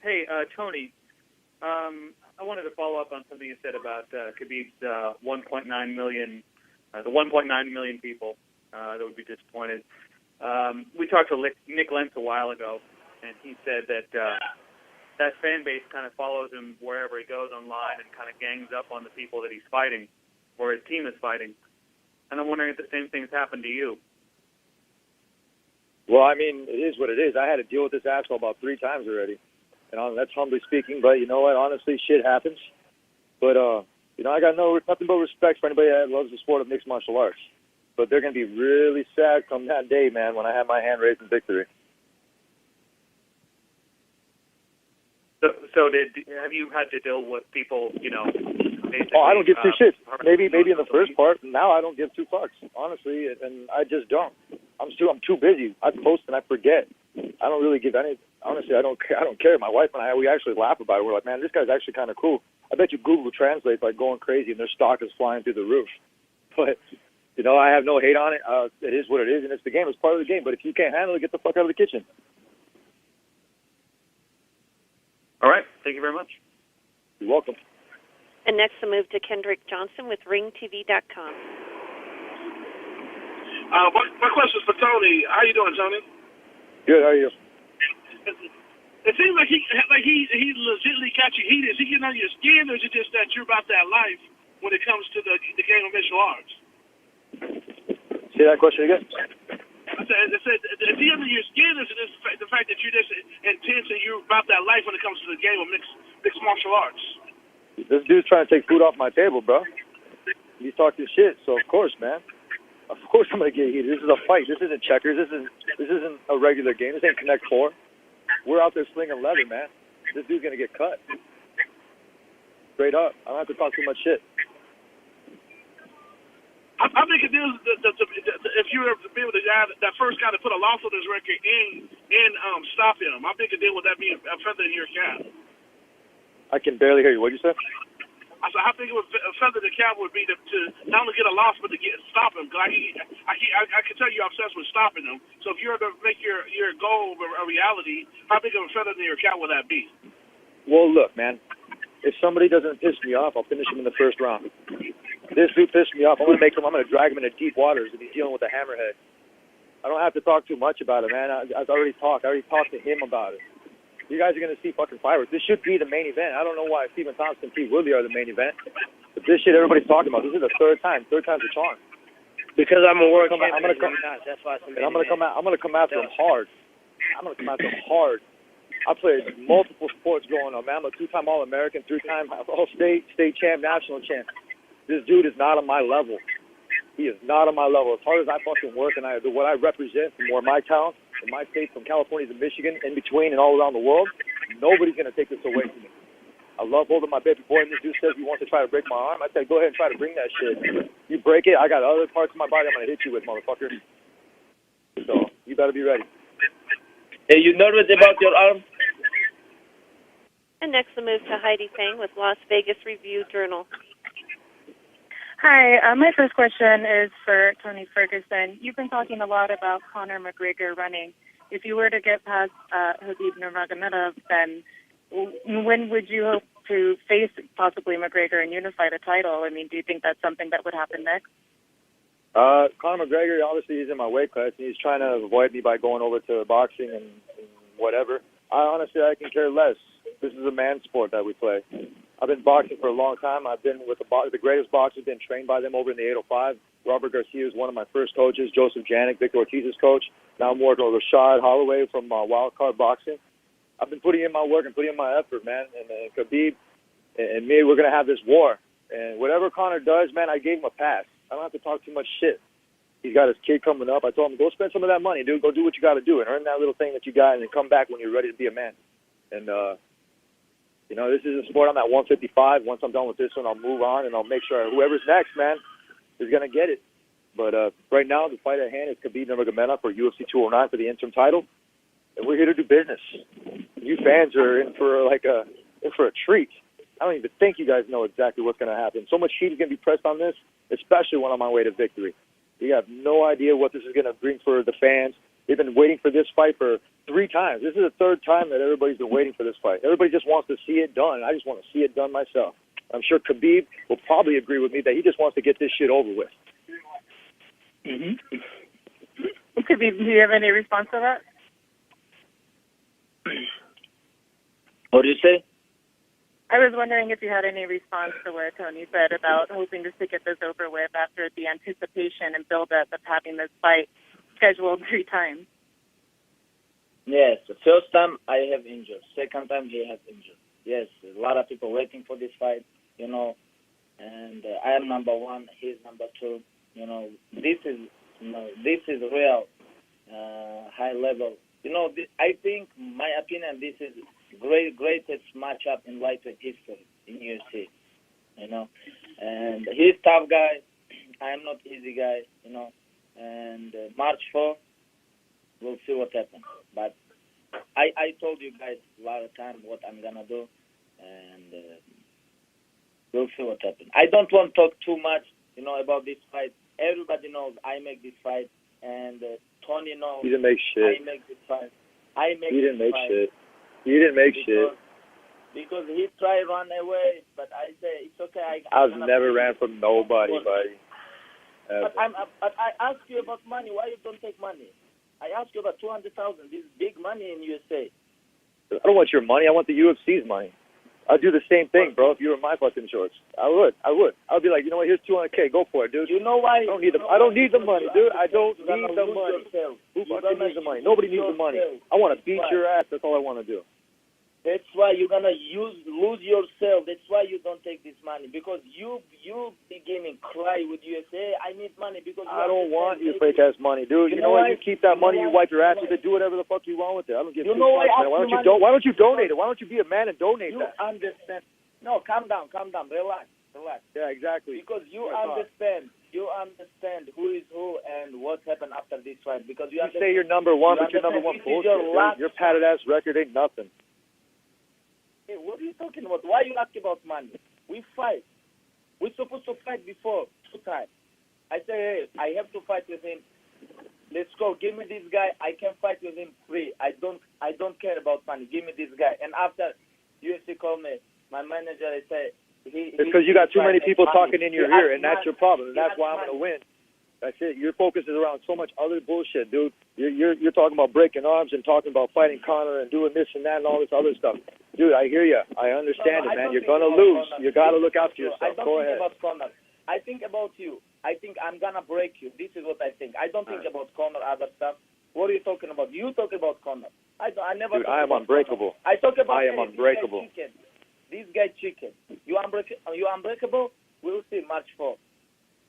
Hey, Tony. I wanted to follow up on something you said about Khabib's 1.9 million, the 1.9 million people that would be disappointed. We talked to Nick Lentz a while ago, and he said that that fan base kind of follows him wherever he goes online and kind of gangs up on the people that he's fighting or his team is fighting. And I'm wondering if the same thing's happened to you. Well, I mean, it is what it is. I had to deal with this asshole about 3 times already. And that's humbly speaking, but you know what? Honestly, shit happens. But, you know, I got nothing but respect for anybody that loves the sport of mixed martial arts. But they're going to be really sad come that day, man, when I have my hand raised in victory. So have you had to deal with people, you know, basically... Oh, I don't give 2 shits. Maybe in the first part. Now I don't give 2 fucks, honestly, and I just don't. I'm too busy. I post and I forget. I don't really give any... Honestly, I don't care. My wife and I, we actually laugh about it. We're like, man, this guy's actually kind of cool. I bet you Google Translate like going crazy and their stock is flying through the roof. But, you know, I have no hate on it. It is what it is, and it's the game. It's part of the game. But if you can't handle it, get the fuck out of the kitchen. All right. Thank you very much. You're welcome. And next, we'll move to Kendrick Johnson with RingTV.com. My question is for Tony. How you doing, Tony? Good. How are you? It seems like he legitimately got you heated. Is he getting on your skin, or is it just that you're about that life when it comes to the game of martial arts? Say that question again. I said, is he under your skin, or is it just the fact that you're just intense and you're about that life when it comes to the game of mixed martial arts? This dude's trying to take food off my table, bro. He's talking shit, so of course, man. Of course I'm gonna get heated. This is a fight. This isn't checkers. This isn't a regular game. This ain't Connect 4. We're out there slinging leather, man. This dude's gonna get cut. Straight up. I don't have to talk too much shit. I think it is if you were to be able to that first guy to put a loss on his record and stop him. I think it did with that being a feather in your cap. I can barely hear you. What'd you say? I said, I think it was a feather in the cap would be to not only get a loss, but to stop him. Cause I can tell you're obsessed with stopping him. So if you were to make your goal a reality, how big of a feather in your cap would that be? Well, look, man. If somebody doesn't piss me off, I'll finish him in the first round. This dude pissed me off. I'm gonna drag him into deep waters if he's dealing with a hammerhead. I don't have to talk too much about it, man. I've already talked. I already talked to him about it. You guys are going to see fucking fireworks. This should be the main event. I don't know why Stephen Thompson and Pete Woodley are the main event. But this shit everybody's talking about. This is the third time. Third time's a charm. Because I'm a world champion. I'm gonna come after him hard. I'm gonna come after him hard. I played multiple sports growing up, man. I'm a 2-time All-American, 3-time All-State, state champ, national champ. This dude is not on my level. He is not on my level. As hard as I fucking work and what I represent from where my town, from my state, from California to Michigan, in between and all around the world, nobody's going to take this away from me. I love holding my baby boy, and this dude says he wants to try to break my arm. I said, go ahead and try to bring that shit. You break it, I got other parts of my body I'm going to hit you with, motherfucker. So, you better be ready. Hey, you nervous about your arm? And next we'll move to Heidi Fang with Las Vegas Review-Journal. Hi, my first question is for Tony Ferguson. You've been talking a lot about Conor McGregor running. If you were to get past Khabib Nurmagomedov, then when would you hope to face possibly McGregor and unify the title? I mean, do you think that's something that would happen next? Conor McGregor, obviously, he's in my weight class, and he's trying to avoid me by going over to boxing and whatever. I can care less. This is a man sport that we play. I've been boxing for a long time. I've been with the greatest boxers, been trained by them over in the 805. Robert Garcia is one of my first coaches. Joseph Janik, Victor Ortiz's coach. Now I'm working with Rashad Holloway from Wildcard Boxing. I've been putting in my work and putting in my effort, man. And Khabib and me, we're going to have this war. And whatever Conor does, man, I gave him a pass. I don't have to talk too much shit. He's got his kid coming up. I told him, go spend some of that money, dude. Go do what you got to do and earn that little thing that you got and then come back when you're ready to be a man. And, you know, this is a sport. I'm at 155. Once I'm done with this one, I'll move on, and I'll make sure whoever's next, man, is going to get it. But right now, the fight at hand is Khabib Nurmagomedov for UFC 209 for the interim title, and we're here to do business. You fans are in for a treat. I don't even think you guys know exactly what's going to happen. So much heat is going to be pressed on this, especially when I'm on my way to victory. You have no idea what this is going to bring for the fans, They've been waiting for this fight for 3 times. This is the 3rd time that everybody's been waiting for this fight. Everybody just wants to see it done. I just want to see it done myself. I'm sure Khabib will probably agree with me that he just wants to get this shit over with. Khabib, do you have any response to that? What do you say? I was wondering if you had any response to what Tony said about hoping just to get this over with after the anticipation and build-up of having this fight scheduled 3 times. Yes, the first time I have injured. Second time he has injured. Yes, a lot of people waiting for this fight, you know, and I am number 1, he's number 2. You know, this is real high level. You know, I think, my opinion, this is greatest matchup in lightweight history in UFC. You know, and he's tough guy. I am not easy guy. You know, and March 4, we'll see what happens. But I told you guys a lot of time what I'm gonna do, and we'll see what happens. I don't want to talk too much, you know, about this fight. Everybody knows I make this fight, and Tony knows. You didn't make shit. I make this fight. You didn't make shit. You didn't make shit. Because he tried to run away, but I say it's okay. I never ran from nobody, buddy. But I ask you about money. Why you don't take money? I ask you about 200,000. This is big money in USA. I don't want your money. I want the UFC's money. I'd do the same thing, bro, if you were in my fucking shorts. I would. I'd be like, you know what, here's $200K. Go for it, dude. You know why? I don't need the money, dude. I don't need the money. Who fucking needs the money? Nobody needs the money. I want to beat your ass. That's all I want to do. That's why you're gonna lose yourself. That's why you don't take this money, because you beginning cry with USA. I need money because I don't want your fake ass money, dude. You know what? You keep that money. You wipe your ass with it. Do whatever the fuck you want with it. I don't give a fuck, man. Why don't you donate it? Why don't you be a man and donate that? You understand? No, calm down, relax. Yeah, exactly. Because you understand who is who and what happened after this fight. Because you say you're number 1, but you're number 1 bullshit. Your padded ass record ain't nothing. Hey, what are you talking about? Why you ask about money? We fight. We're supposed to fight before 2 times. I say, hey, I have to fight with him. Let's go. Give me this guy. I can fight with him free. I don't care about money. Give me this guy. And after UFC called me, my manager, I say, it's because you got too many people talking in your ear, and that's your problem. And that's why I'm gonna win. That's it. Your focus is around so much other bullshit, dude. You're talking about breaking arms and talking about fighting Conor and doing this and that and all this other stuff. Dude, I hear you. I understand it, man. You're going to lose. You got to look out for yourself. Go ahead. I don't think about Conor. I think about you. I think I'm going to break you. This is what I think. I don't think about Conor, other stuff. What are you talking about? You talk about Conor. I never. Dude, I am unbreakable. I talk about. I am unbreakable. This guy chicken. You unbreakable? We'll see March 4.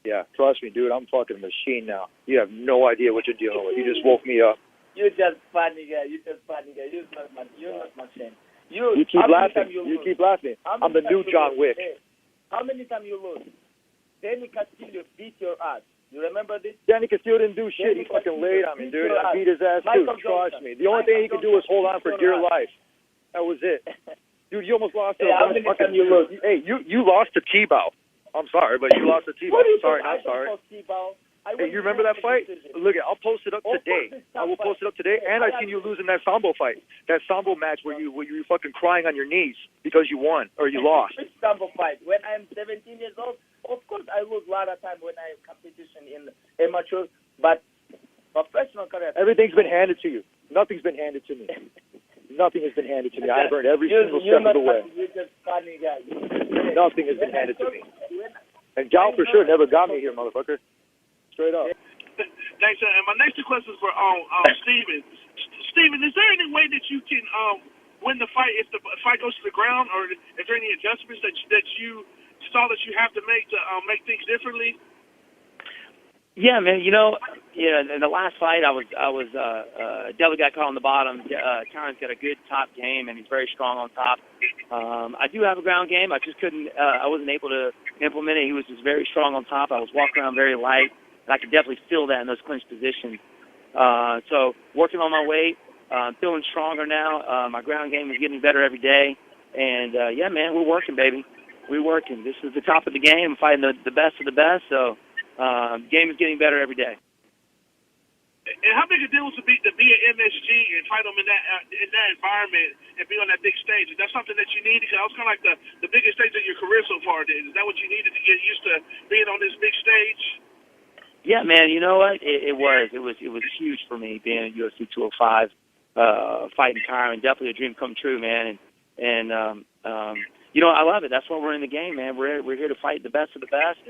Yeah, trust me, dude. I'm fucking a machine now. You have no idea what you're dealing with. You just woke me up. You're just funny guy. You're not my friend. You keep laughing. You keep laughing. I'm the new John Wick. Hey, how many times you lose? Danny Castillo beat your ass. You remember this? Danny Castillo didn't do shit. He fucking laid on me, dude. I beat his ass, too. Trust me. The only thing he could do was hold on for dear life. That was it. Dude, you almost lost to how many times you lose? Hey, you lost to T-Bow. I'm sorry, but you lost to T-Bow. Sorry, not sorry. Hey, you remember that fight? Look, I'll post it up today. I will post it up today, and I seen you lose in that Sambo fight, that Sambo match where you were fucking crying on your knees because you won or you lost. Which Sambo fight? When I'm 17 years old, of course I lose a lot of time when I have competition in amateur, but professional career. Everything's been handed to you. Nothing's been handed to me. Nothing has been handed to me. I've earned every single step of the way. You're just funny guy. Nothing has been handed to me. And Gal for sure never got me here, motherfucker. Straight up. Thanks. And my next question is for Steven. Steven, is there any way that you can win the fight if the fight goes to the ground, or is there any adjustments that you saw that you have to make things differently? Yeah, man. You know, in the last fight, I was definitely got caught on the bottom. Connor's got a good top game, and he's very strong on top. I do have a ground game. I just couldn't. I wasn't able to implement it. He was just very strong on top. I was walking around very light, and I could definitely feel that in those clinch positions. So working on my weight, feeling stronger now. My ground game is getting better every day, and yeah, man, we're working, baby. We're working. This is the top of the game. I'm fighting the best of the best. So. Game is getting better every day. And how big a deal was it to be at MSG and fight them in that environment and be on that big stage? Is that something that you needed? Because that was kind of like the biggest stage of your career so far. Is that what you needed to get used to being on this big stage? Yeah, man. You know what? It was huge for me being at UFC 205, fighting Kyron. Definitely a dream come true, man. And you know, I love it. That's why we're in the game, man. We're here to fight the best of the best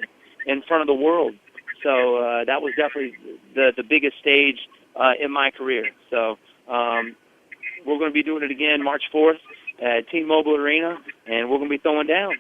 in front of the world. So that was definitely the biggest stage in my career. So we're going to be doing it again March 4th at T-Mobile Arena, and we're going to be throwing down.